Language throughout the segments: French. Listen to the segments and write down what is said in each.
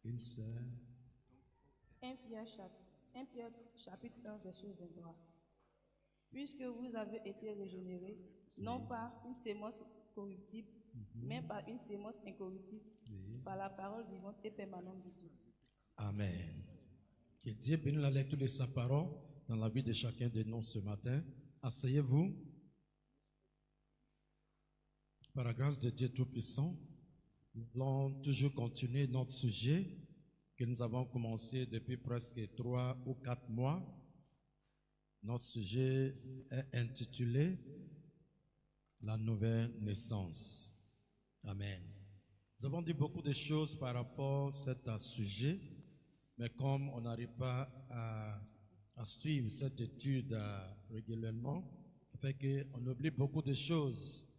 une sœur. 1 Pierre chapitre 1, verset 23. Puisque vous avez été régénérés, non par une sémence corruptible, mais par une sémence incorruptible, par la parole vivante et permanente de Dieu. Amen. Que Dieu bénisse la lecture de sa parole dans la vie de chacun de nous ce matin. Asseyez-vous. Par la grâce de Dieu Tout-Puissant, nous allons toujours continuer notre sujet que nous avons commencé depuis presque 3 ou 4 mois. Notre sujet est intitulé La nouvelle naissance. Amen. Nous avons dit beaucoup de choses par rapport à ce sujet, mais comme on n'arrive pas à suivre cette étude régulièrement, ça fait qu'on oublie beaucoup de choses.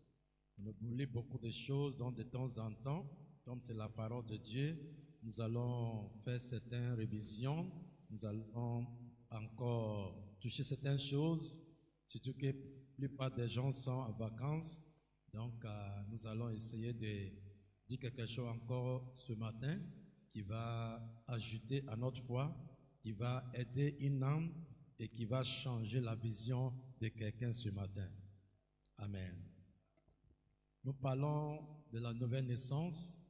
On oublie beaucoup de choses, donc de temps en temps, comme c'est la parole de Dieu, nous allons faire certaines révisions, nous allons encore toucher certaines choses, surtout que la plupart des gens sont en vacances, donc nous allons essayer de dire quelque chose encore ce matin qui va ajouter à notre foi, qui va aider une âme et qui va changer la vision de quelqu'un ce matin. Amen. Nous parlons de la nouvelle naissance.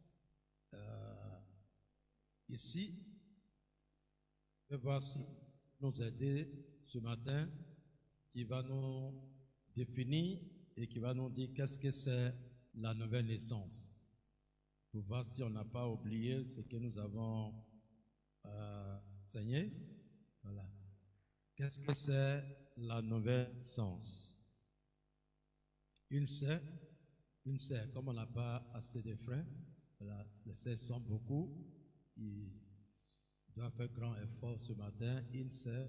Ici, je vais voir si nous aider ce matin, qui va nous définir et qui va nous dire qu'est-ce que c'est la nouvelle naissance. Pour voir si on n'a pas oublié ce que nous avons enseigné. Voilà. Qu'est-ce que c'est la nouvelle naissance? Une sœur, comme on n'a pas assez de frères, voilà, les sœurs sont beaucoup, ils doivent faire grand effort ce matin. Une sœur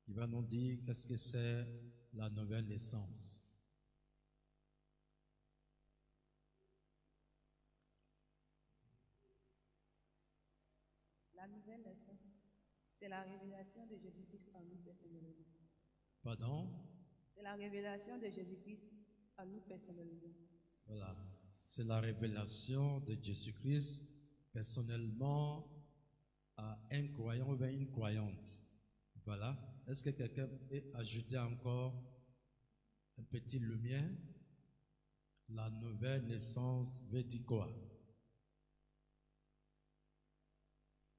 qui va nous dire qu'est-ce que c'est la nouvelle naissance. La nouvelle naissance, c'est la révélation de Jésus-Christ en nous personnellement. Pardon? C'est la révélation de Jésus-Christ en nous personnellement. Voilà. C'est la révélation de Jésus-Christ personnellement à un croyant ou à une croyante. Voilà. Est-ce que quelqu'un peut ajouter encore un petit lumière? La nouvelle naissance veut dire quoi?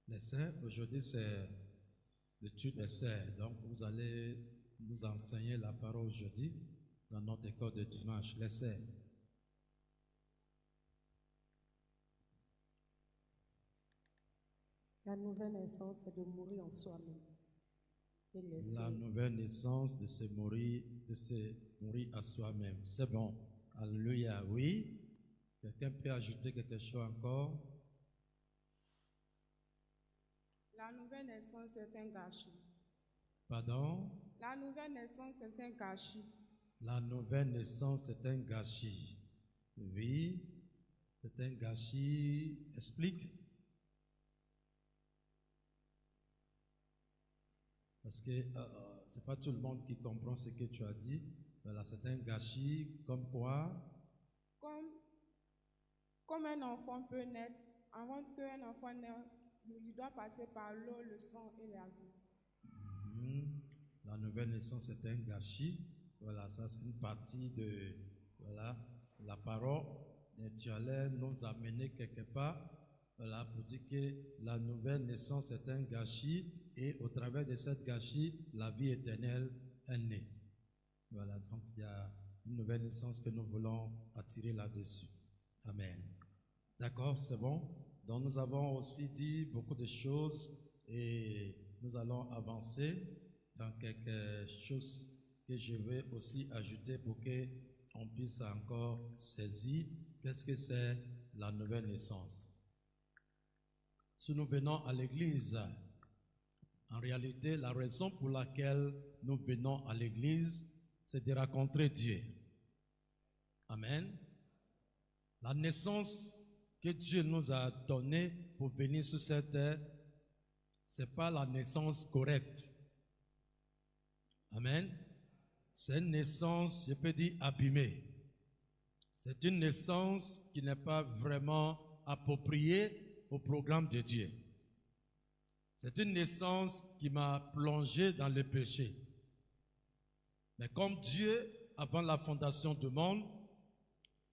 Les sœurs, aujourd'hui c'est l'étude des sœurs. Donc vous allez nous enseigner la parole aujourd'hui dans notre école de dimanche. Les sœurs. La nouvelle naissance, c'est de mourir en soi-même. La nouvelle naissance, de se mourir à soi-même. C'est bon. Alléluia. Oui. Quelqu'un peut ajouter quelque chose encore? La nouvelle naissance, c'est un gâchis. Pardon? La nouvelle naissance, c'est un gâchis. La nouvelle naissance, c'est un gâchis. Oui. C'est un gâchis. Explique. Parce que c'est pas tout le monde qui comprend ce que tu as dit. Voilà, c'est un gâchis, comme quoi? Comme un enfant peut naître, avant qu'un enfant naisse, il doit passer par l'eau, le sang et la vie. La nouvelle naissance, c'est un gâchis. Voilà, ça c'est une partie de la parole. Et tu allais nous amener quelque part. Voilà, pour dire que la nouvelle naissance est un gâchis et au travers de cette gâchis, la vie éternelle est née. Voilà, donc il y a une nouvelle naissance que nous voulons attirer là-dessus. Amen. D'accord, c'est bon. Donc nous avons aussi dit beaucoup de choses et nous allons avancer dans quelque chose que je vais aussi ajouter pour qu'on puisse encore saisir qu'est-ce que c'est la nouvelle naissance. Si nous venons à l'église, en réalité, la raison pour laquelle nous venons à l'église, c'est de rencontrer Dieu. Amen. La naissance que Dieu nous a donnée pour venir sur cette terre, ce n'est pas la naissance correcte. Amen. C'est une naissance, je peux dire, abîmée. C'est une naissance qui n'est pas vraiment appropriée au programme de Dieu. C'est une naissance qui m'a plongé dans le péché. Mais comme Dieu, avant la fondation du monde,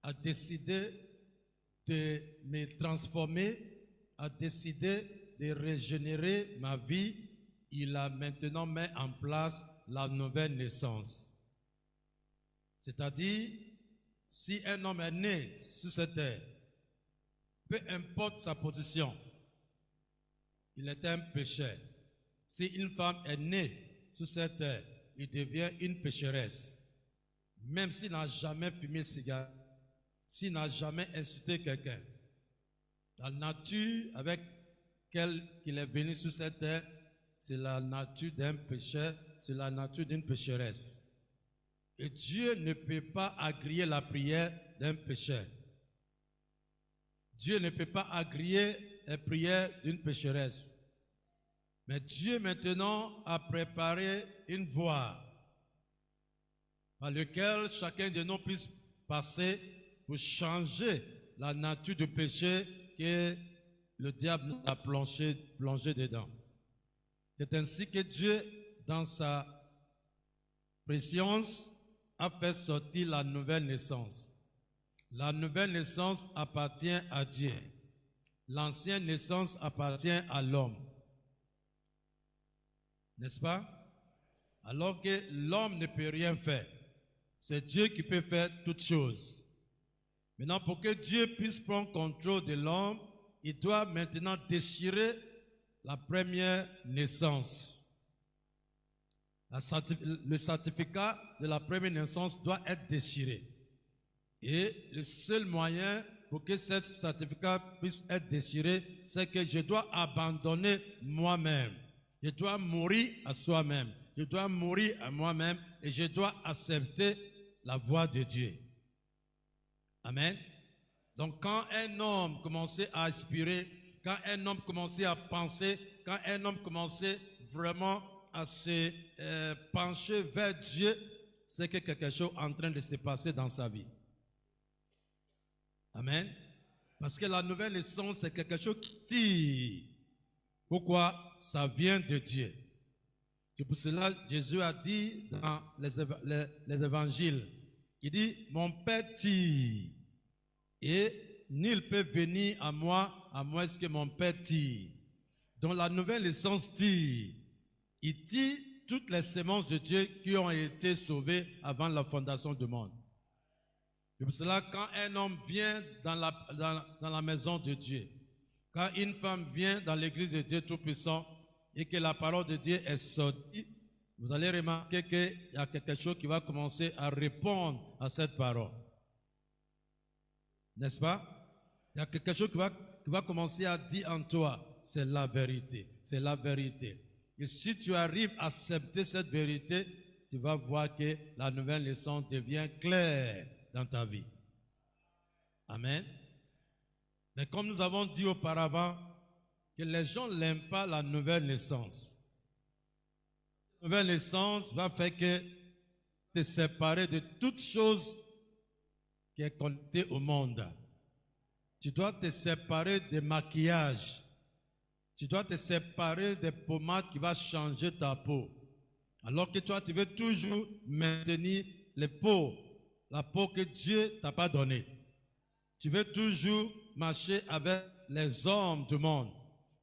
a décidé de me transformer, a décidé de régénérer ma vie, il a maintenant mis en place la nouvelle naissance. C'est-à-dire, si un homme est né sur cette terre, peu importe sa position, il est un pécheur. Si une femme est née sur cette terre, il devient une pécheresse. Même s'il n'a jamais fumé le cigare, s'il n'a jamais insulté quelqu'un. La nature avec laquelle il est venu sur cette terre, c'est la nature d'un pécheur, c'est la nature d'une pécheresse. Et Dieu ne peut pas agréer la prière d'un pécheur. Dieu ne peut pas agréer la prière d'une pécheresse. Mais Dieu maintenant a préparé une voie par laquelle chacun de nous puisse passer pour changer la nature du péché que le diable a plongé dedans. C'est ainsi que Dieu, dans sa préscience, a fait sortir la nouvelle naissance. La nouvelle naissance appartient à Dieu. L'ancienne naissance appartient à l'homme. N'est-ce pas? Alors que l'homme ne peut rien faire. C'est Dieu qui peut faire toutes choses. Maintenant, pour que Dieu puisse prendre contrôle de l'homme, il doit maintenant déchirer la première naissance. Le certificat de la première naissance doit être déchiré. Et le seul moyen pour que ce certificat puisse être déchiré, c'est que je dois abandonner moi-même. Je dois mourir à soi-même. Je dois mourir à moi-même et je dois accepter la voix de Dieu. Amen. Donc quand un homme commençait à aspirer, quand un homme commençait à penser, quand un homme commençait vraiment à se pencher vers Dieu, c'est que quelque chose est en train de se passer dans sa vie. Amen. Parce que la nouvelle naissance, c'est quelque chose qui tire. Pourquoi? Ça vient de Dieu. C'est pour cela que Jésus a dit dans les évangiles, il dit, mon Père tire, et nul peut venir à moi, à moins que mon Père tire. Donc la nouvelle naissance tire. Il tire toutes les semences de Dieu qui ont été sauvées avant la fondation du monde. C'est pour cela quand un homme vient dans la maison de Dieu, quand une femme vient dans l'église de Dieu Tout-Puissant et que la parole de Dieu est sortie, vous allez remarquer qu'il y a quelque chose qui va commencer à répondre à cette parole. N'est-ce pas? Il y a quelque chose qui va commencer à dire en toi, c'est la vérité, c'est la vérité. Et si tu arrives à accepter cette vérité, tu vas voir que la nouvelle naissance devient claire dans ta vie. Amen. Mais comme nous avons dit auparavant, que les gens n'aiment pas la nouvelle naissance. La nouvelle naissance va faire que tu te séparer de toute chose qui est connectée au monde. Tu dois te séparer des maquillages. Tu dois te séparer des pommades qui vont changer ta peau. Alors que toi, tu veux toujours maintenir la peau que Dieu t'a pas donnée. Tu veux toujours marcher avec les hommes du monde.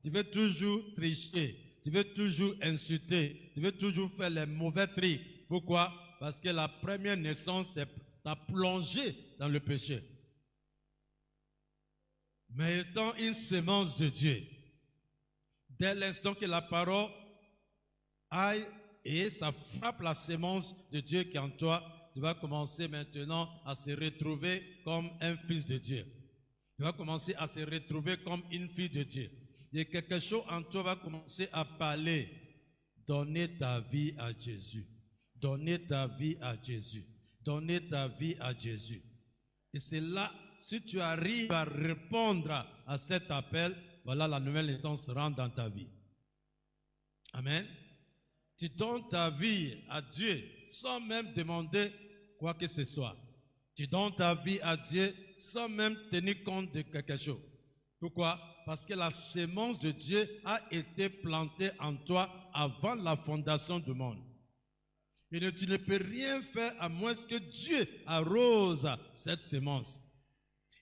Tu veux toujours tricher. Tu veux toujours insulter. Tu veux toujours faire les mauvais trucs. Pourquoi? Parce que la première naissance t'a plongé dans le péché. Mais étant une sémence de Dieu, dès l'instant que la parole aille et ça frappe la sémence de Dieu qui est en toi, tu vas commencer maintenant à se retrouver comme un fils de Dieu. Tu vas commencer à se retrouver comme une fille de Dieu. Et quelque chose en toi va commencer à parler. Donnez ta vie à Jésus. Donnez ta vie à Jésus. Donnez ta vie à Jésus. Et c'est là, si tu arrives à répondre à cet appel, voilà, la nouvelle naissance rentre dans ta vie. Amen. Tu donnes ta vie à Dieu sans même demander quoi que ce soit. Tu donnes ta vie à Dieu sans même tenir compte de quelque chose. Pourquoi? Parce que la sémence de Dieu a été plantée en toi avant la fondation du monde. Et tu ne peux rien faire à moins que Dieu arrose cette sémence.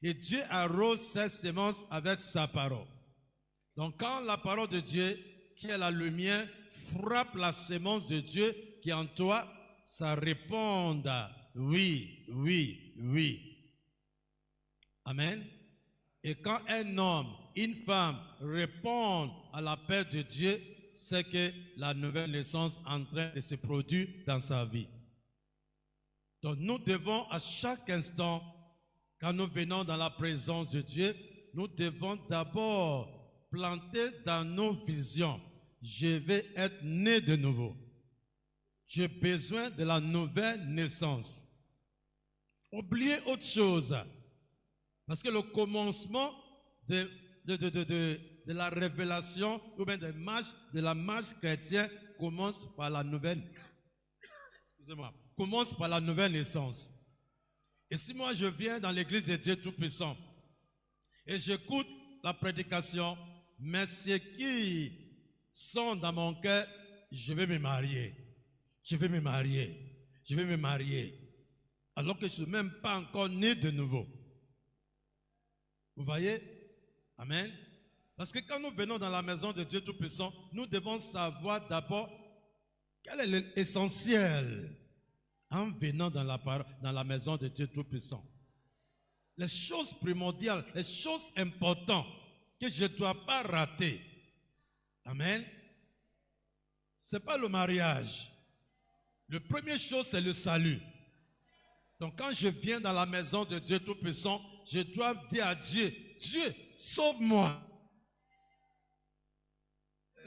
Et Dieu arrose cette sémence avec sa parole. Donc quand la parole de Dieu, qui est la lumière, frappe la sémence de Dieu qui est en toi, ça répond oui, oui, oui. Amen. Et quand un homme, une femme répondent à l'appel de Dieu, c'est que la nouvelle naissance est en train de se produire dans sa vie. Donc nous devons à chaque instant, quand nous venons dans la présence de Dieu, nous devons d'abord planter dans nos visions. Je vais être né de nouveau. J'ai besoin de la nouvelle naissance. Oubliez autre chose. Parce que le commencement de la révélation ou bien de la marche chrétienne commence par la nouvelle. Excusez-moi. Commence par la nouvelle naissance. Et si moi je viens dans l'église de Dieu Tout-Puissant et j'écoute la prédication, mais ceux qui sont dans mon cœur, je vais me marier. Je vais me marier. Je vais me marier. Alors que je ne suis même pas encore né de nouveau. Vous voyez? Amen. Parce que quand nous venons dans la maison de Dieu Tout-Puissant, nous devons savoir d'abord quel est l'essentiel en venant dans la maison de Dieu Tout-Puissant. Les choses primordiales, les choses importantes que je ne dois pas rater. Amen. Ce n'est pas le mariage. La première chose, c'est le salut. Donc quand je viens dans la maison de Dieu Tout-Puissant, je dois dire à Dieu, Dieu, sauve-moi.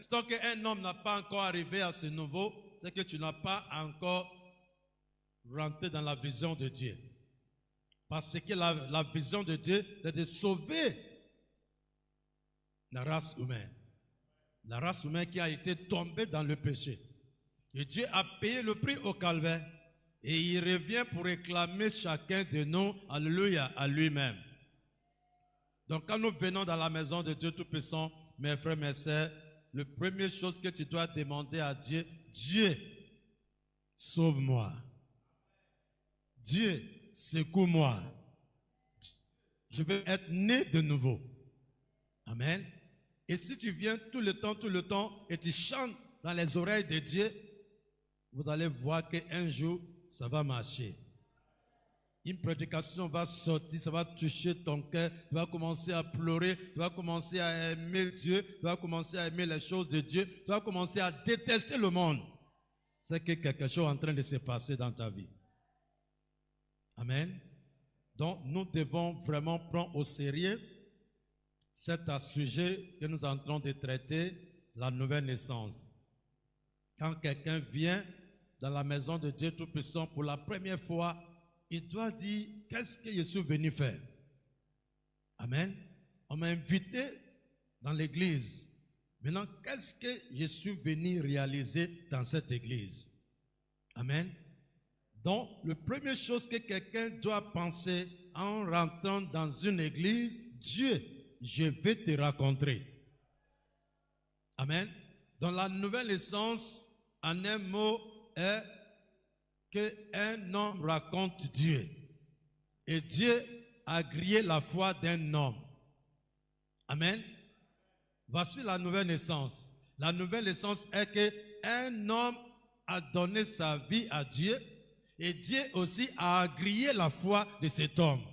Tant qu'un homme n'a pas encore arrivé à ce niveau, c'est que tu n'as pas encore rentré dans la vision de Dieu. Parce que la vision de Dieu, c'est de sauver la race humaine. La race humaine qui a été tombée dans le péché. Et Dieu a payé le prix au calvaire. Et il revient pour réclamer chacun de nous, alléluia, à lui-même. Donc quand nous venons dans la maison de Dieu Tout-Puissant, mes frères, mes sœurs, la première chose que tu dois demander à Dieu, Dieu, sauve-moi. Dieu, secoue-moi. Je veux être né de nouveau. Amen. Et si tu viens tout le temps, et tu chantes dans les oreilles de Dieu, vous allez voir qu'un jour, ça va marcher. Une prédication va sortir, ça va toucher ton cœur, tu vas commencer à pleurer, tu vas commencer à aimer Dieu, tu vas commencer à aimer les choses de Dieu, tu vas commencer à détester le monde. C'est que quelque chose est en train de se passer dans ta vie. Amen. Donc nous devons vraiment prendre au sérieux cet sujet que nous sommes en train de traiter, la nouvelle naissance. Quand quelqu'un vient dans la maison de Dieu Tout-Puissant pour la première fois, il doit dire, qu'est-ce que je suis venu faire? Amen. On m'a invité dans l'église. Maintenant, qu'est-ce que je suis venu réaliser dans cette église? Amen. Donc, la première chose que quelqu'un doit penser en rentrant dans une église, Dieu, je vais te rencontrer. Amen. Dans la nouvelle naissance, en un mot, est qu'un homme raconte Dieu. Et Dieu a grillé la foi d'un homme. Amen. Voici la nouvelle naissance. La nouvelle naissance est qu'un homme a donné sa vie à Dieu et Dieu aussi a grillé la foi de cet homme.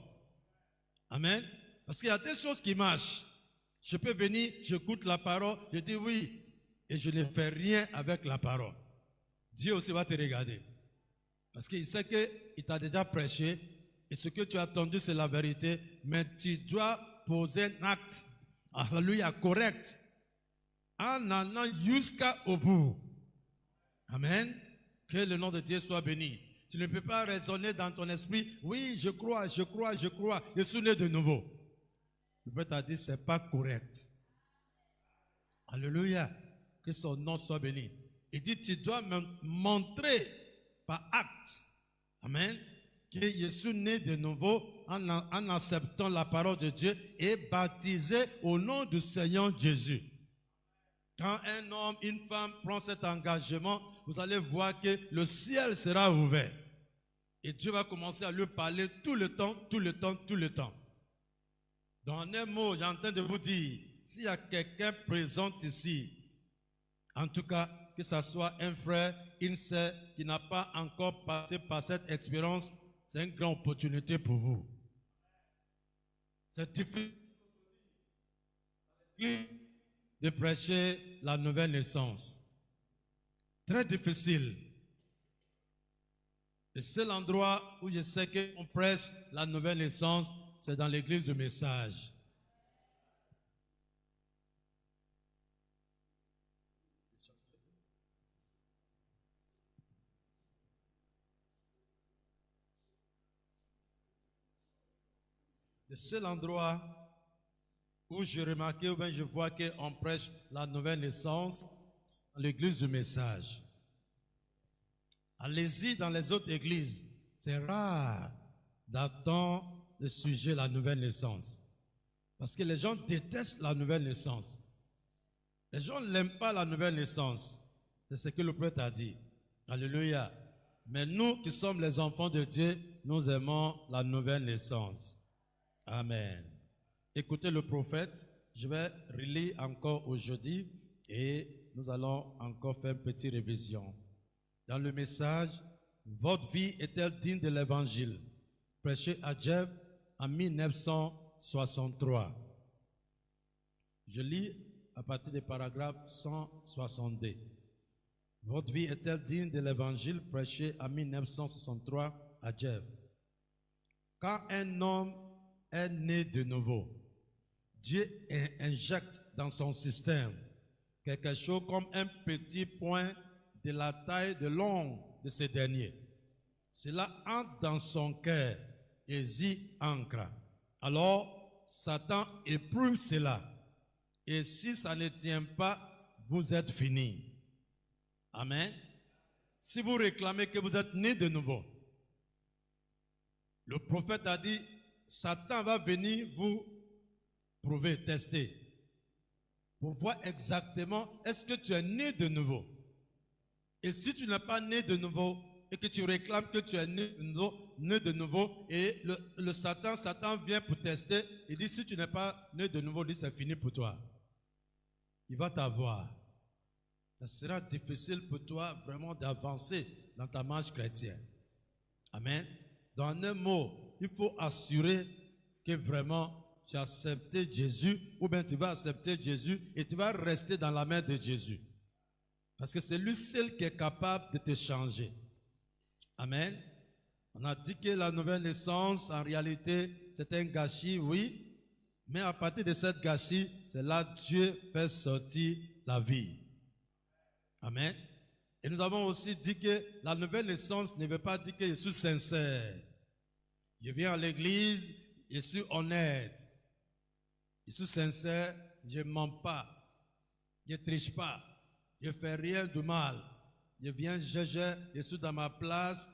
Amen. Parce qu'il y a des choses qui marchent. Je peux venir, j'écoute la parole, je dis oui, et je ne fais rien avec la parole. Dieu aussi va te regarder. Parce qu'il sait qu'il t'a déjà prêché, et ce que tu as entendu, c'est la vérité, mais tu dois poser un acte, alléluia, correct, en allant jusqu'au bout. Amen. Que le nom de Dieu soit béni. Tu ne peux pas raisonner dans ton esprit, oui, je crois, je suis né de nouveau. Le Père t'a dit, c'est pas correct. Alléluia. Que son nom soit béni. Il dit, tu dois me montrer par acte, amen, que je suis né de nouveau en acceptant la parole de Dieu et baptisé au nom du Seigneur Jésus. Quand un homme, une femme prend cet engagement, vous allez voir que le ciel sera ouvert. Et Dieu va commencer à lui parler tout le temps, tout le temps, tout le temps. Dans un mot, j'entends de vous dire, s'il y a quelqu'un présent ici, en tout cas, que ce soit un frère, une sœur qui n'a pas encore passé par cette expérience, c'est une grande opportunité pour vous. C'est difficile de prêcher la nouvelle naissance. Très difficile. Le seul endroit où je sais qu'on prêche la nouvelle naissance, c'est dans l'église du message. Le seul endroit où je remarquais, ou bien je vois qu'on prêche la nouvelle naissance, dans l'église du message. Allez-y dans les autres églises. C'est rare d'attendre le sujet de la nouvelle naissance. Parce que les gens détestent la nouvelle naissance. Les gens n'aiment pas la nouvelle naissance. C'est ce que le prophète a dit. Alléluia. Mais nous qui sommes les enfants de Dieu, nous aimons la nouvelle naissance. Amen. Écoutez le prophète, je vais relire encore aujourd'hui et nous allons encore faire une petite révision. Dans le message, votre vie est-elle digne de l'évangile? Prêché à Jeff en 1963. Je lis à partir du paragraphe 162. Votre vie est-elle digne de l'évangile? Prêché en 1963 à Jeff. Quand un homme est né de nouveau, Dieu injecte dans son système quelque chose comme un petit point de la taille de l'ongle de ce dernier. Cela entre dans son cœur et y ancre. Alors, Satan éprouve cela. Et si ça ne tient pas, vous êtes fini. Amen. Si vous réclamez que vous êtes né de nouveau, le prophète a dit, Satan va venir vous prouver, tester, pour voir exactement est-ce que tu es né de nouveau. Et si tu n'es pas né de nouveau et que tu réclames que tu es né de nouveau et le Satan vient pour tester, il dit si tu n'es pas né de nouveau, il dit c'est fini pour toi. Il va t'avoir. Ça sera difficile pour toi vraiment d'avancer dans ta marche chrétienne. Amen. Dans un mot, il faut assurer que vraiment tu as accepté Jésus ou bien tu vas accepter Jésus et tu vas rester dans la main de Jésus. Parce que c'est lui seul qui est capable de te changer. Amen. On a dit que la nouvelle naissance, en réalité, c'est un gâchis, oui. Mais à partir de cette gâchis, c'est là que Dieu fait sortir la vie. Amen. Et nous avons aussi dit que la nouvelle naissance ne veut pas dire que je suis sincère. Je viens à l'église, je suis honnête. Je suis sincère, je ne mens pas. Je ne triche pas. Je ne fais rien de mal. Je viens, je suis dans ma place.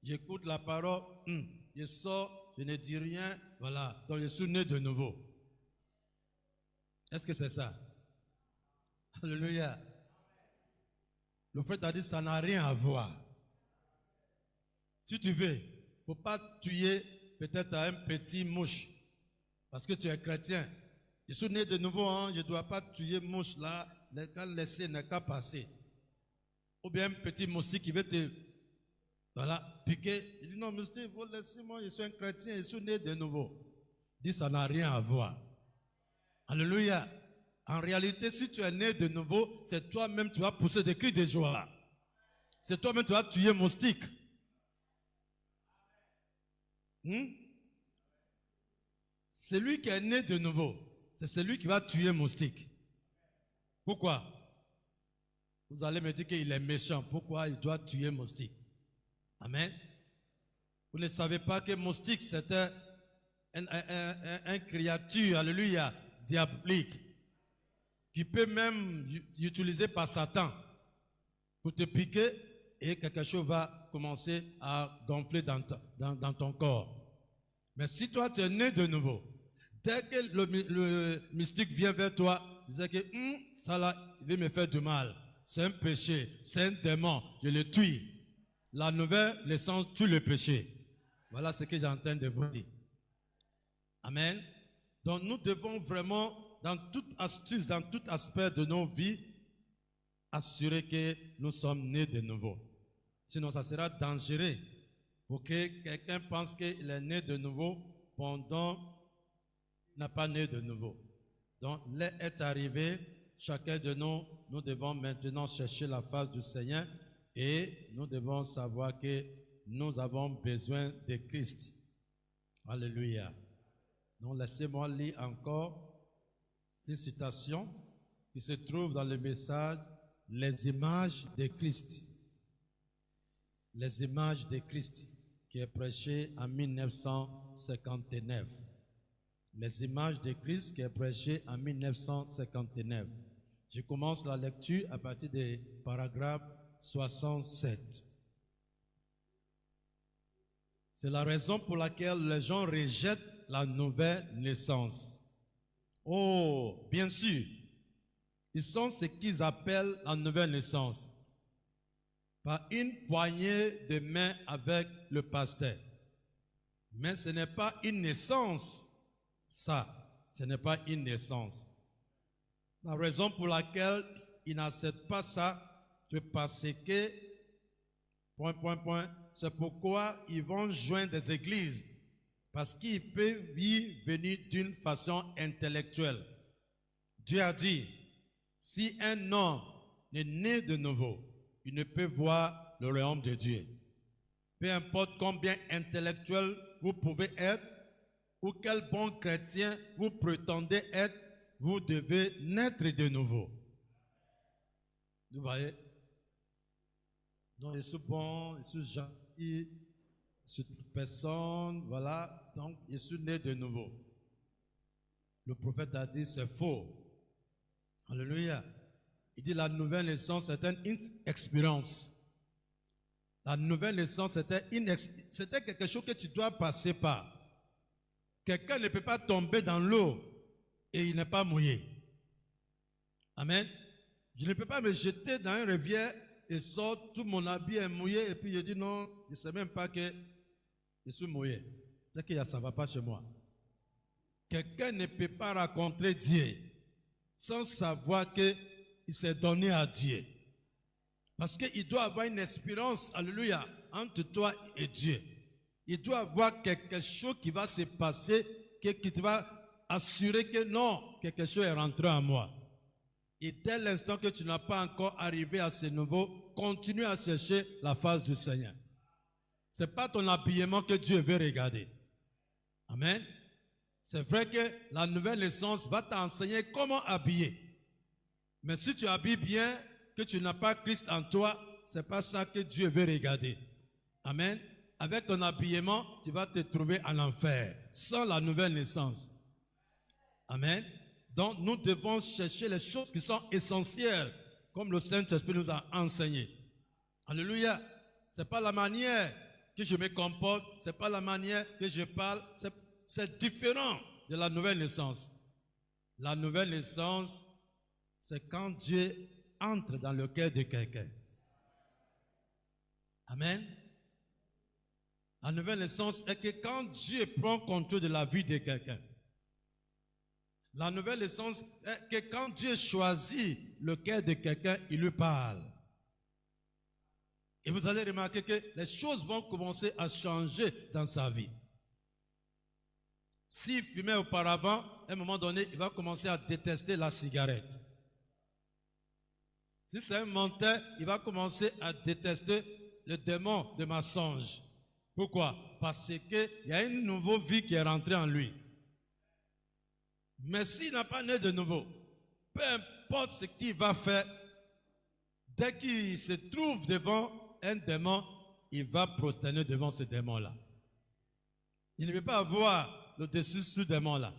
J'écoute la parole. Je sors, je ne dis rien. Voilà. Donc je suis né de nouveau. Est-ce que c'est ça? Alléluia. Le frère t'a dit ça n'a rien à voir. Si tu veux, il ne faut pas tuer peut-être un petit mouche. Parce que tu es chrétien. Je suis né de nouveau, hein, je ne dois pas tuer mouche là. Quand laisser n'est qu'à passer. Ou bien un petit moustique qui veut te piquer. Il dit non, monsieur, il faut laisser moi, je suis un chrétien, je suis né de nouveau. Il dit ça n'a rien à voir. Alléluia. En réalité, si tu es né de nouveau, c'est toi-même tu vas pousser des cris de joie. C'est toi-même tu vas tuer moustique. Celui qui est né de nouveau, c'est celui qui va tuer moustique. Pourquoi? Vous allez me dire qu'il est méchant. Pourquoi il doit tuer moustique? Amen. Vous ne savez pas que moustique c'était un créature, alléluia, diabolique, qui peut même utiliser par Satan pour te piquer et quelque chose va commencer à gonfler dans ton corps. Mais si toi, tu es né de nouveau, dès que le mystique vient vers toi, il dit que ça là, il veut me faire du mal. C'est un péché, c'est un démon, je le tue. La nouvelle naissance tue le péché. Voilà ce que j'entends de vous dire. Amen. Donc nous devons vraiment, dans toute astuce, dans tout aspect de nos vies, assurer que nous sommes nés de nouveau. Sinon, ça sera dangereux pour que quelqu'un pense qu'il est né de nouveau pendant n'a pas né de nouveau. Donc, l'heure est arrivée. Chacun de nous devons maintenant chercher la face du Seigneur et nous devons savoir que nous avons besoin de Christ. Alléluia. Donc, laissez-moi lire encore une citation qui se trouve dans le message « Les images de Christ ». Les images de Christ, qui est prêché en 1959. Les images de Christ, qui est prêché en 1959. Je commence la lecture à partir du paragraphe 67. C'est la raison pour laquelle les gens rejettent la nouvelle naissance. Oh, bien sûr, ils sont ce qu'ils appellent la nouvelle naissance. Par une poignée de main avec le pasteur. Mais ce n'est pas une naissance, ça. Ce n'est pas une naissance. La raison pour laquelle ils n'acceptent pas ça, c'est parce que, c'est pourquoi ils vont joindre des églises. Parce qu'ils peuvent y venir d'une façon intellectuelle. Dieu a dit, si un homme est né de nouveau, il ne peut voir le royaume de Dieu. Peu importe combien intellectuel vous pouvez être, ou quel bon chrétien vous prétendez être, vous devez naître de nouveau. Vous voyez? Donc, je suis bon, je suis gentil, je suis toute personne, voilà. Donc, je suis né de nouveau. Le prophète a dit, c'est faux. Alléluia. Il dit la nouvelle naissance, c'était une expérience. La nouvelle naissance, c'était quelque chose que tu dois passer par. Quelqu'un ne peut pas tomber dans l'eau et il n'est pas mouillé. Amen. Je ne peux pas me jeter dans une rivière et sortir, tout mon habit est mouillé et puis je dis non, je ne sais même pas que je suis mouillé. C'est que ça ne va pas chez moi. Quelqu'un ne peut pas rencontrer Dieu sans savoir que il s'est donné à Dieu. Parce qu'il doit avoir une espérance, alléluia, entre toi et Dieu. Il doit avoir quelque chose qui va se passer, qui te va assurer que non, quelque chose est rentré en moi. Et dès l'instant que tu n'as pas encore arrivé à ce niveau, continue à chercher la face du Seigneur. Ce n'est pas ton habillement que Dieu veut regarder. Amen. C'est vrai que la nouvelle naissance va t'enseigner comment habiller. Mais si tu habilles bien, que tu n'as pas Christ en toi, ce n'est pas ça que Dieu veut regarder. Amen. Avec ton habillement, tu vas te trouver en enfer, sans la nouvelle naissance. Amen. Donc, nous devons chercher les choses qui sont essentielles, comme le Saint-Esprit nous a enseigné. Alléluia. Ce n'est pas la manière que je me comporte, ce n'est pas la manière que je parle, c'est différent de la nouvelle naissance. La nouvelle naissance, c'est quand Dieu entre dans le cœur de quelqu'un. Amen. La nouvelle naissance est que quand Dieu prend contrôle de la vie de quelqu'un. La nouvelle naissance est que quand Dieu choisit le cœur de quelqu'un, il lui parle. Et vous allez remarquer que les choses vont commencer à changer dans sa vie. S'il fumait auparavant, à un moment donné, il va commencer à détester la cigarette. Si c'est un menteur, il va commencer à détester le démon de mensonge. Pourquoi? Parce qu'il y a une nouvelle vie qui est rentrée en lui. Mais s'il n'a pas né de nouveau, peu importe ce qu'il va faire, dès qu'il se trouve devant un démon, il va prosterner devant ce démon-là. Il ne peut pas avoir le dessus sur ce démon-là.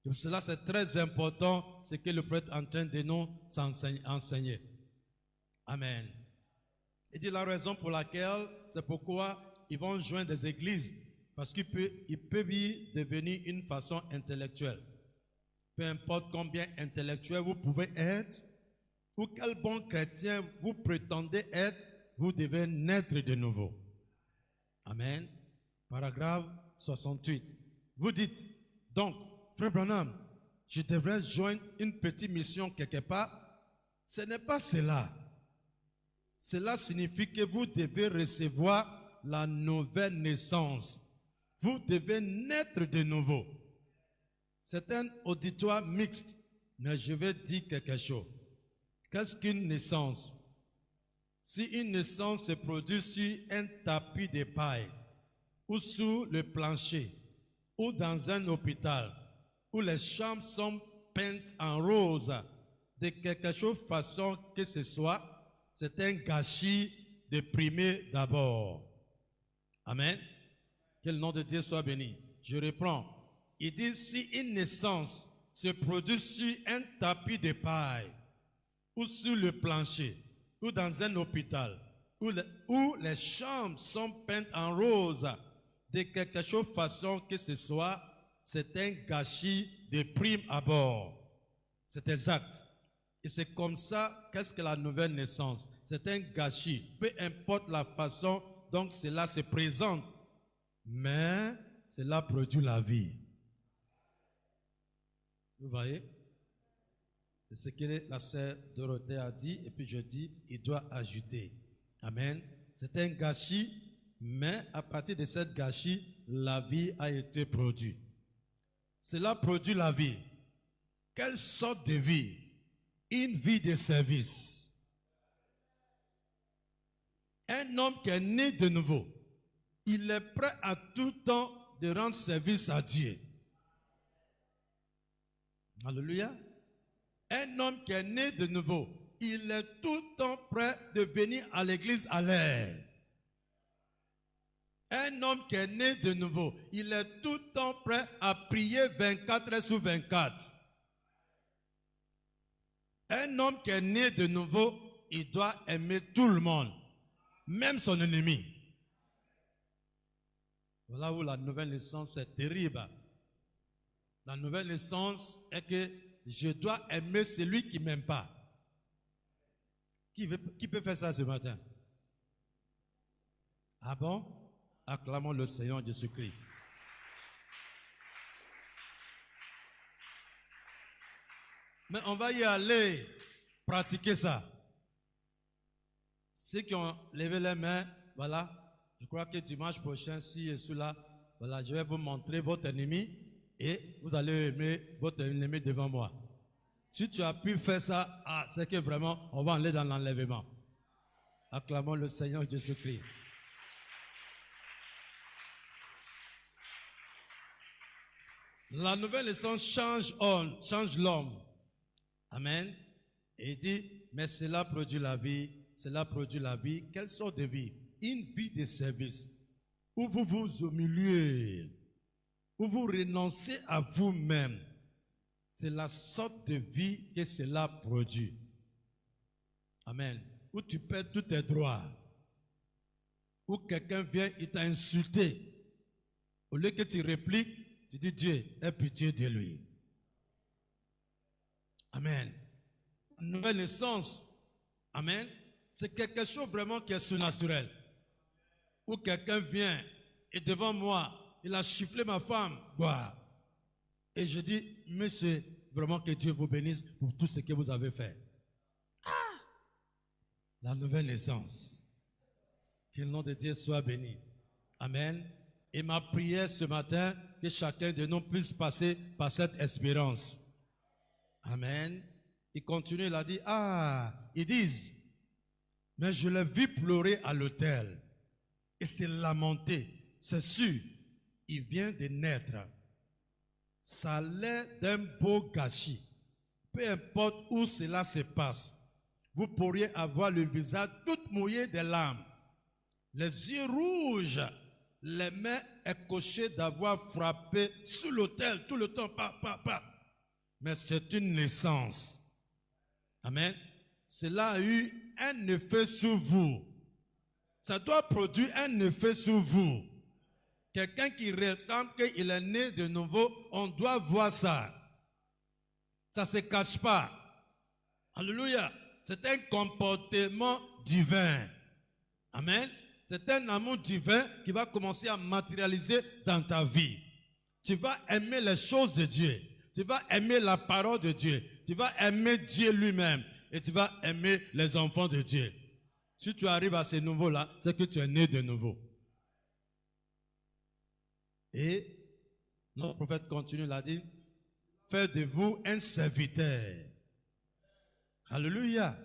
Pour cela, c'est très important ce que le prêtre est en train de nous enseigner. Amen. Il dit la raison pour laquelle, c'est pourquoi ils vont joindre des églises. Parce qu'il peut y devenir une façon intellectuelle. Peu importe combien intellectuel vous pouvez être, ou quel bon chrétien vous prétendez être, vous devez naître de nouveau. Amen. Paragraphe 68. Vous dites, donc, Frère Branham, je devrais joindre une petite mission quelque part. Ce n'est pas cela. Cela signifie que vous devez recevoir la nouvelle naissance. Vous devez naître de nouveau. C'est un auditoire mixte, mais je vais dire quelque chose. Qu'est-ce qu'une naissance? Si une naissance se produit sur un tapis de paille, ou sous le plancher, ou dans un hôpital, où les chambres sont peintes en rose, de quelque chose façon que ce soit, c'est un gâchis de primer d'abord. Amen. Que le nom de Dieu soit béni. Je reprends. Il dit, si une naissance se produit sur un tapis de paille, ou sur le plancher, ou dans un hôpital, où les chambres sont peintes en rose, de quelque chose façon que ce soit, c'est un gâchis de prime abord. C'est exact. Et c'est comme ça, qu'est-ce que la nouvelle naissance? C'est un gâchis. Peu importe la façon dont cela se présente, mais cela produit la vie. Vous voyez? C'est ce que la sœur Dorothée a dit, et puis je dis, il doit ajouter. Amen. C'est un gâchis, mais à partir de cette gâchis, la vie a été produite. Cela produit la vie. Quelle sorte de vie? Une vie de service. Un homme qui est né de nouveau, il est prêt à tout temps de rendre service à Dieu. Alléluia. Un homme qui est né de nouveau, il est tout le temps prêt de venir à l'église à l'heure. Un homme qui est né de nouveau, il est tout le temps prêt à prier 24 heures sur 24. Un homme qui est né de nouveau, il doit aimer tout le monde, même son ennemi. Voilà où la nouvelle naissance est terrible. La nouvelle naissance est que je dois aimer celui qui ne m'aime pas. Qui peut faire ça ce matin? Ah bon? Acclamons le Seigneur Jésus-Christ. Mais on va y aller pratiquer ça. Ceux qui ont levé les mains, voilà, je crois que dimanche prochain, si je suis là, voilà, je vais vous montrer votre ennemi et vous allez aimer votre ennemi devant moi. Si tu as pu faire ça, c'est que vraiment, on va aller dans l'enlèvement. Acclamons le Seigneur Jésus-Christ. La nouvelle naissance change l'homme. Amen. Et il dit, mais cela produit la vie. Cela produit la vie. Quelle sorte de vie? Une vie de service. Où vous vous humiliez. Où vous renoncez à vous-même. C'est la sorte de vie que cela produit. Amen. Où tu perds tous tes droits. Où quelqu'un vient, il t'a insulté. Au lieu que tu répliques, tu dis Dieu, aie pitié de lui. Amen. Nouvelle naissance. Amen. C'est quelque chose vraiment qui est surnaturel. Où quelqu'un vient et devant moi, il a chifflé ma femme. Bah. Et je dis, monsieur, vraiment que Dieu vous bénisse pour tout ce que vous avez fait. Ah! La nouvelle naissance. Que le nom de Dieu soit béni. Amen. Et ma prière ce matin, que chacun de nous puisse passer par cette expérience. Amen. Il continue, il a dit, ils disent, mais je l'ai vu pleurer à l'autel et se lamenter. C'est sûr, il vient de naître. Ça a l'air d'un beau gâchis. Peu importe où cela se passe, vous pourriez avoir le visage tout mouillé de larmes, les yeux rouges, les mains écorchées d'avoir frappé sur l'autel tout le temps, Mais c'est une naissance. Amen. Cela a eu un effet sur vous. Ça doit produire un effet sur vous. Quelqu'un qui réclame qu'il est né de nouveau, on doit voir ça. Ça ne se cache pas. Alléluia. C'est un comportement divin. Amen. C'est un amour divin qui va commencer à matérialiser dans ta vie. Tu vas aimer les choses de Dieu. Tu vas aimer la parole de Dieu. Tu vas aimer Dieu lui-même. Et tu vas aimer les enfants de Dieu. Si tu arrives à ce niveau-là, c'est que tu es né de nouveau. Et notre prophète continue, il a dit, faites de vous un serviteur. Alléluia.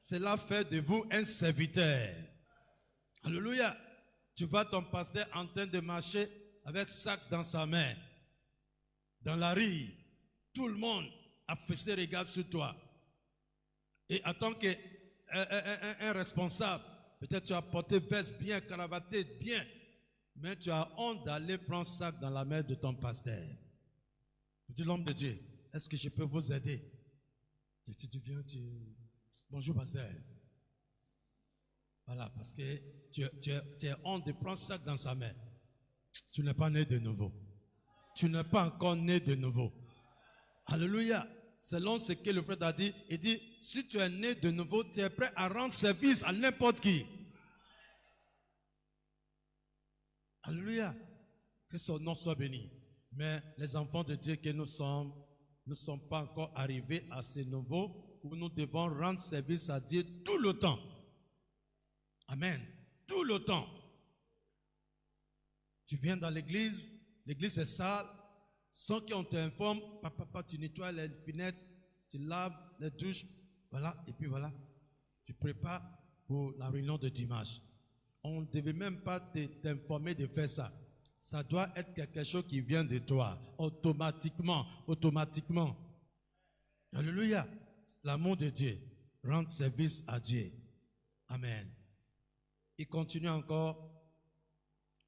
Cela fait de vous un serviteur. Alléluia. Tu vois ton pasteur en train de marcher avec sac dans sa main. Dans la rue, tout le monde a fait ses regards sur toi. Et en tant qu'un responsable, peut-être tu as porté veste bien, cravaté bien, mais tu as honte d'aller prendre sac dans la main de ton pasteur. Tu dis, l'homme de Dieu, est-ce que je peux vous aider? Tu dis, viens, bonjour pasteur. Voilà, parce que tu as honte de prendre sac dans sa main. Tu n'es pas né de nouveau. Tu n'es pas encore né de nouveau. Alléluia. Selon ce que le frère a dit, il dit, si tu es né de nouveau, tu es prêt à rendre service à n'importe qui. Alléluia. Que son nom soit béni. Mais les enfants de Dieu que nous sommes, ne sont pas encore arrivés à ce niveau où nous devons rendre service à Dieu tout le temps. Amen. Tout le temps. Tu viens dans l'église est sale, sans qu'on t'informe, papa, tu nettoies les fenêtres, tu laves les douches, voilà, et puis voilà. Tu prépares pour la réunion de dimanche. On ne devait même pas t'informer de faire ça. Ça doit être quelque chose qui vient de toi, automatiquement. Alléluia. L'amour de Dieu, rendre service à Dieu. Amen. Il continue encore.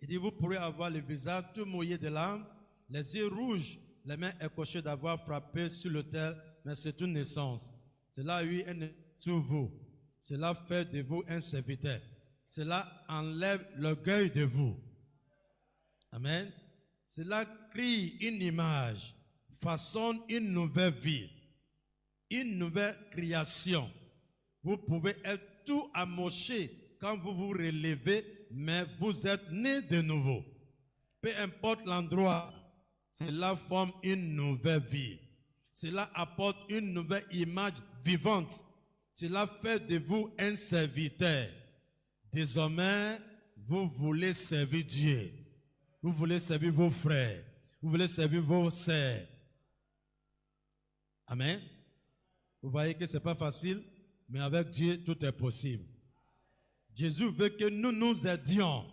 Il dit, vous pourrez avoir le visage tout mouillé de larmes, les yeux rouges, les mains écorchées d'avoir frappé sur l'autel, mais c'est une naissance. Cela a eu un effet sur vous. Cela fait de vous un serviteur. Cela enlève l'orgueil de vous. Amen. Cela crée une image, façonne une nouvelle vie, une nouvelle création. Vous pouvez être tout amoché quand vous vous relevez, mais vous êtes né de nouveau. Peu importe l'endroit, cela forme une nouvelle vie. Cela apporte une nouvelle image vivante. Cela fait de vous un serviteur. Désormais, vous voulez servir Dieu. Vous voulez servir vos frères. Vous voulez servir vos sœurs. Amen. Vous voyez que ce n'est pas facile, mais avec Dieu, tout est possible. Jésus veut que nous nous aidions.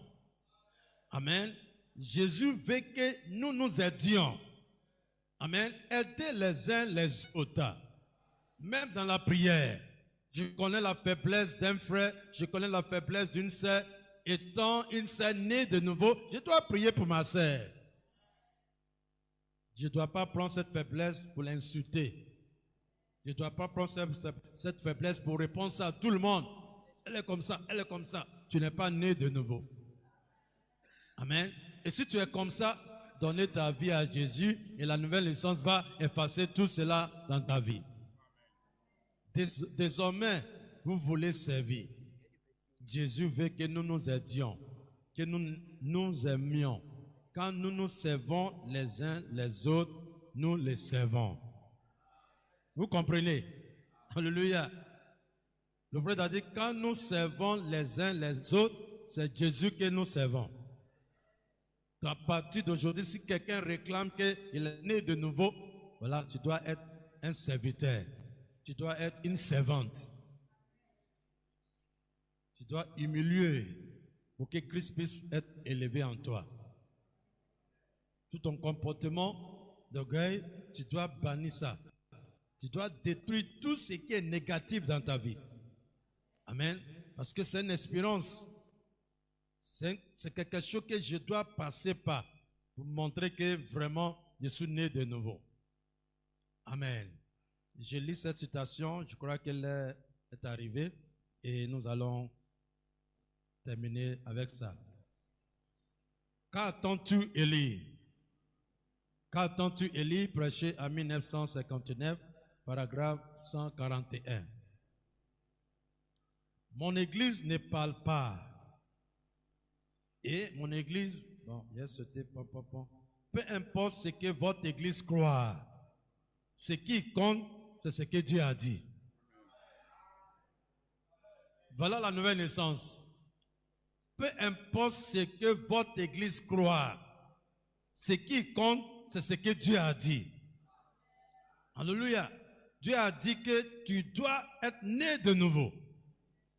Amen. Jésus veut que nous nous aidions. Amen. Aider les uns les autres. Même dans la prière. Je connais la faiblesse d'un frère, je connais la faiblesse d'une sœur. Étant une sœur née de nouveau, je dois prier pour ma sœur. Je ne dois pas prendre cette faiblesse pour l'insulter. Je ne dois pas prendre cette faiblesse pour répondre à tout le monde. Elle est comme ça, elle est comme ça. Tu n'es pas né de nouveau. Amen. Et si tu es comme ça, donner ta vie à Jésus et la nouvelle naissance va effacer tout cela dans ta vie. Désormais, vous voulez servir. Jésus veut que nous nous aidions, que nous nous aimions. Quand nous nous servons les uns les autres, nous les servons. Vous comprenez? Alléluia. Le prophète a dit, quand nous servons les uns les autres, c'est Jésus que nous servons. À partir d'aujourd'hui, si quelqu'un réclame qu'il est né de nouveau, voilà, tu dois être un serviteur. Tu dois être une servante. Tu dois humilier pour que Christ puisse être élevé en toi. Tout ton comportement d'orgueil, tu dois bannir ça. Tu dois détruire tout ce qui est négatif dans ta vie. Amen. Parce que c'est une espérance. C'est quelque chose que je dois passer par pour montrer que vraiment je suis né de nouveau. Amen. Je lis cette citation, je crois qu'elle est arrivée et nous allons terminer avec ça. Qu'attends-tu, Élie? Qu'attends-tu, Élie, prêché en 1959, paragraphe 141. Mon église ne parle pas. Et mon église, bon, peu importe ce que votre église croit, ce qui compte, c'est ce que Dieu a dit. Voilà la nouvelle naissance. Peu importe ce que votre église croit, ce qui compte, c'est ce que Dieu a dit. Alléluia. Dieu a dit que tu dois être né de nouveau.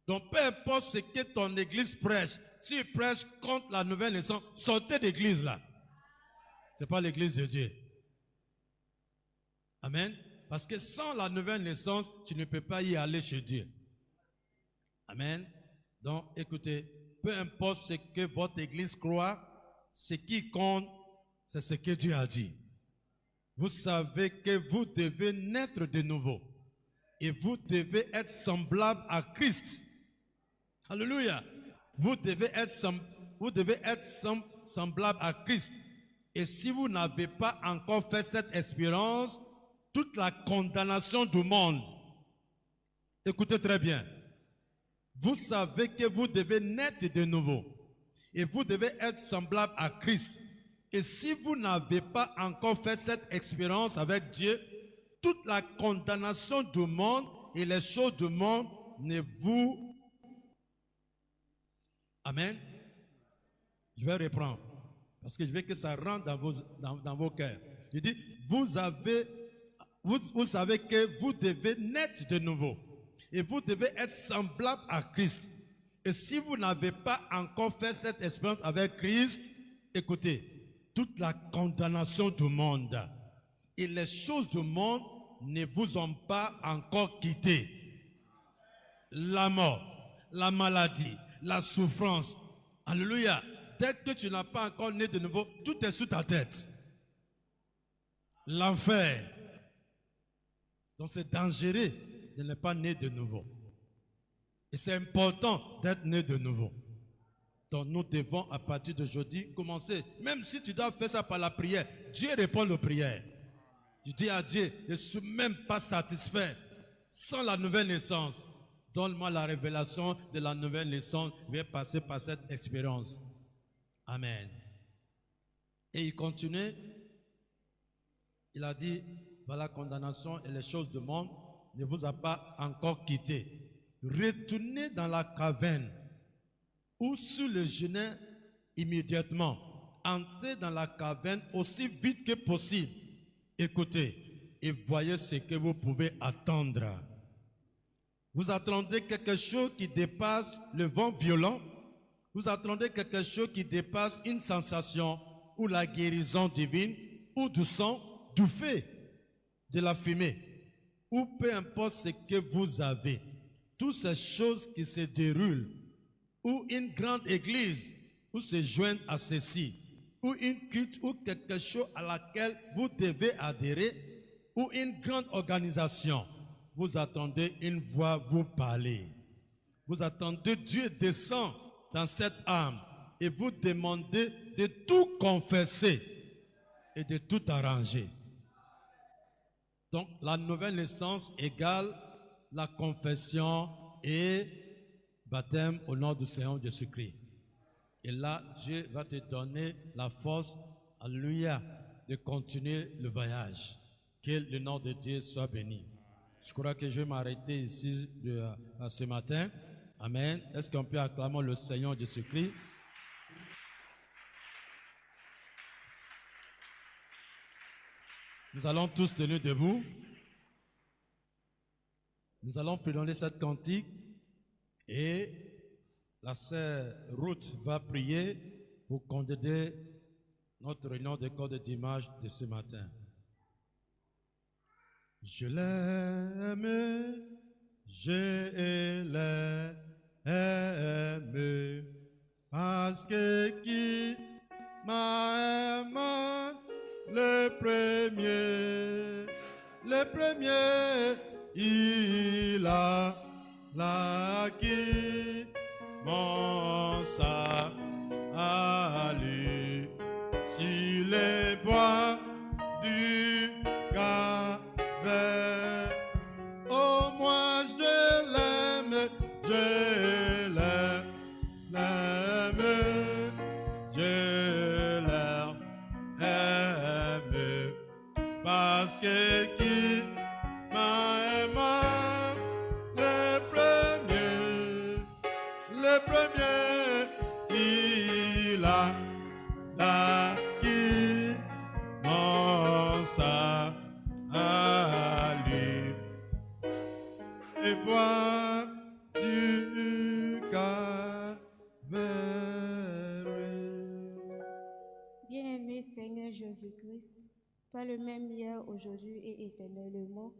Donc peu importe ce que ton église prêche, si tu prêches contre la nouvelle naissance, sortez d'église là. Ce n'est pas l'église de Dieu. Amen. Parce que sans la nouvelle naissance, tu ne peux pas y aller chez Dieu. Amen. Donc écoutez, peu importe ce que votre église croit, ce qui compte, c'est ce que Dieu a dit. Vous savez que vous devez naître de nouveau. Et vous devez être semblable à Christ. Alléluia. Vous devez être semblable à Christ. Et si vous n'avez pas encore fait cette expérience, toute la condamnation du monde, écoutez très bien, vous savez que vous devez naître de nouveau. Et vous devez être semblable à Christ. Et si vous n'avez pas encore fait cette expérience avec Dieu, toute la condamnation du monde et les choses du monde ne vous... Amen. Je vais reprendre. Parce que je veux que ça rentre dans vos cœurs. Je dis, vous savez que vous devez naître de nouveau. Et vous devez être semblable à Christ. Et si vous n'avez pas encore fait cette expérience avec Christ, écoutez, toute la condamnation du monde et les choses du monde ne vous ont pas encore quitté. La mort, la maladie, la souffrance. Alléluia. Dès que tu n'as pas encore né de nouveau, tout est sous ta tête. L'enfer. Donc c'est dangereux de ne pas né de nouveau. Et c'est important d'être né de nouveau. Donc nous devons à partir d'aujourd'hui commencer. Même si tu dois faire ça par la prière, Dieu répond aux prières. Tu dis à Dieu, je ne suis même pas satisfait. Sans la nouvelle naissance, donne-moi la révélation de la nouvelle naissance. Je vais passer par cette expérience. Amen. Et il continue. Il a dit, voilà, la condamnation et les choses du monde ne vous a pas encore quitté. Retournez dans la caverne ou sur le genou immédiatement. Entrez dans la caverne aussi vite que possible. Écoutez et voyez ce que vous pouvez attendre. Vous attendez quelque chose qui dépasse le vent violent. Vous attendez quelque chose qui dépasse une sensation ou la guérison divine ou du sang, du feu, de la fumée ou peu importe ce que vous avez. Toutes ces choses qui se déroulent ou une grande église ou se joindre à ceci ou une culte ou quelque chose à laquelle vous devez adhérer ou une grande organisation. Vous attendez une voix vous parler. Vous attendez Dieu descend dans cette âme et vous demandez de tout confesser et de tout arranger. Donc la nouvelle naissance égale la confession et baptême au nom du Seigneur Jésus-Christ. Et là, Dieu va te donner la force, alléluia, de continuer le voyage. Que le nom de Dieu soit béni. Je crois que je vais m'arrêter ici ce matin. Amen. Est-ce qu'on peut acclamer le Seigneur Jésus-Christ? Nous allons tous tenir debout. Nous allons fredonner cette cantique et la sœur Ruth va prier pour conduire notre réunion de corps de dimanche de ce matin. Je l'aime, je l'aime, parce que qui m'a aimé le premier, il a acquis mon salut. je l'aime, je l'aime, parce que qui m'a aimé le premier, il a acquis mon salut. Et bois du Calvaire. Bien-aimé Seigneur Jésus-Christ, toi le même hier, aujourd'hui et éternellement,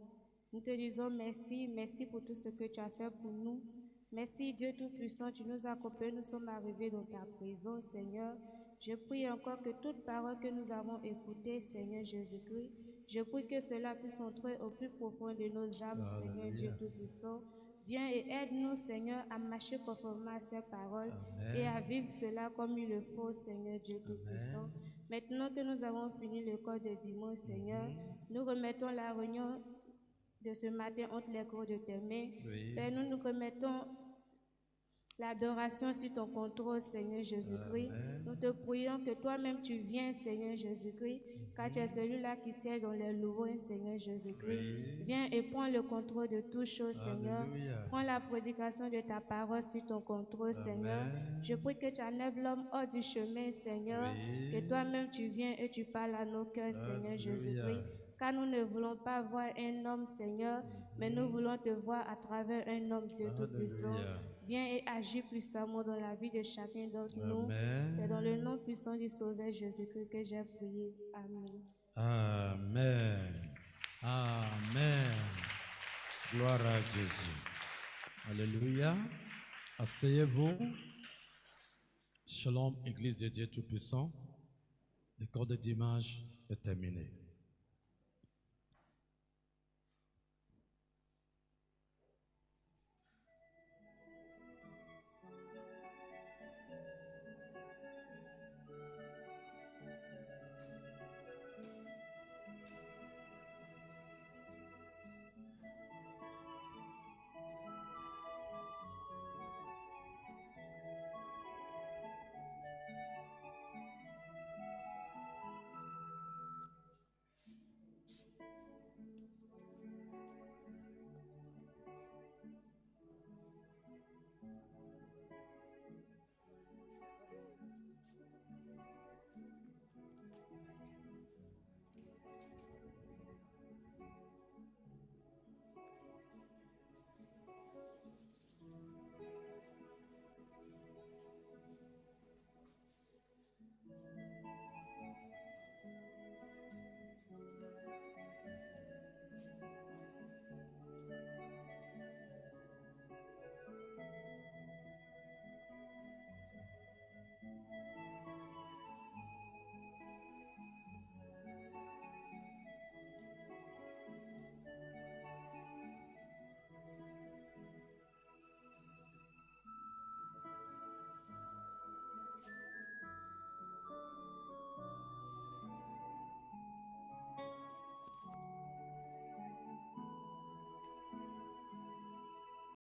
nous te disons merci, merci pour tout ce que tu as fait pour nous. Merci Dieu Tout-Puissant, tu nous as accompagnés, nous sommes arrivés dans ta présence, Seigneur. Je prie encore que toute parole que nous avons écoutée, Seigneur Jésus-Christ, je prie que cela puisse entrer au plus profond de nos âmes, Seigneur Dieu Tout-Puissant. Viens et aide-nous, Seigneur, à marcher conformément à ces paroles et à vivre cela comme il le faut, Seigneur Dieu Tout-Puissant. Maintenant que nous avons fini le corps de dimanche, Seigneur, nous remettons la réunion de ce matin entre les corps de tes mains. Père, nous remettons l'adoration sur ton contrôle, Seigneur Jésus-Christ. Nous te prions que toi-même tu viennes, Seigneur Jésus-Christ, car tu es celui-là qui siège dans les louanges, Seigneur Jésus-Christ. Viens et prends le contrôle de toutes choses, Seigneur. Prends la prédication de ta parole sur ton contrôle, Seigneur. Je prie que tu enlèves l'homme hors du chemin, Seigneur. Que toi-même tu viens et tu parles à nos cœurs, Seigneur Jésus-Christ. Car nous ne voulons pas voir un homme, Seigneur, mais nous voulons te voir à travers un homme, Dieu Tout-Puissant. Viens et agis puissamment dans la vie de chacun d'entre nous. C'est dans le nom puissant du Sauveur Jésus-Christ que j'ai prié. Amen. Amen. Amen. Gloire à Jésus. Alléluia. Asseyez-vous. Shalom, Église de Dieu Tout-Puissant. Le corps de dimanche est terminé.